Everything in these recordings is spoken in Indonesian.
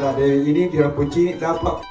Nah, Dewi ini dirampuci dapat.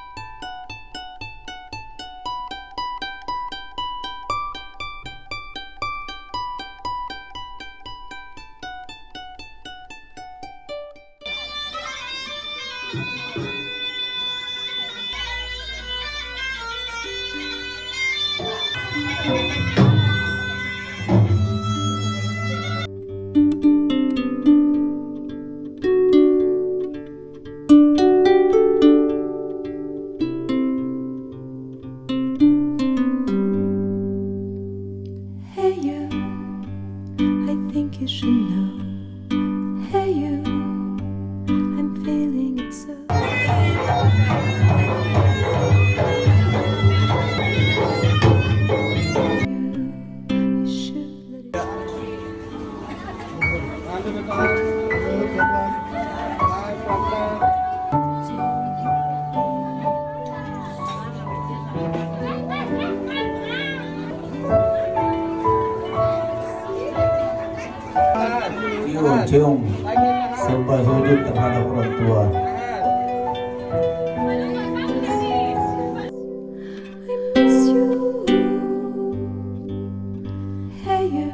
Hey you, I think you should know. Hey you, I'm feeling it so. You should let it cium sembah sujud terhadap orang tua. I miss you. Hey you,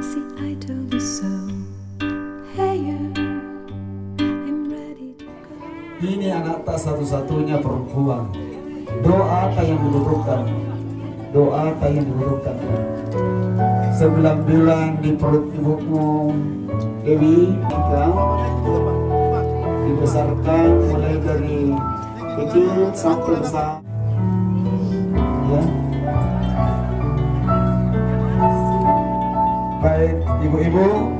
see I told you so. Hey you, I'm ready to go. Ini anak tak satu-satunya perempuan. Doa tak yang dibutuhkan. Doa tak yang dibutuhkan. 9 bulan di perut ibumu Dewi, dibesarkan mulai dari kecil sampai besar. Ya. Baik ibu-ibu.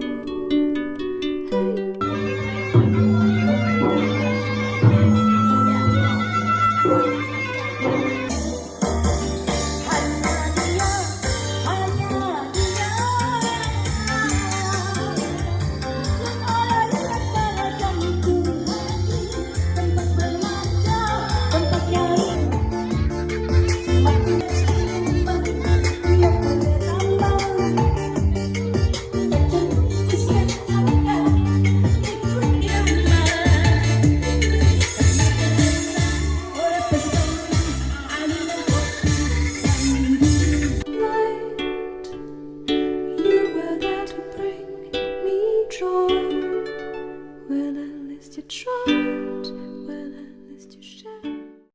Well, at least you tried. Well, at least you shared.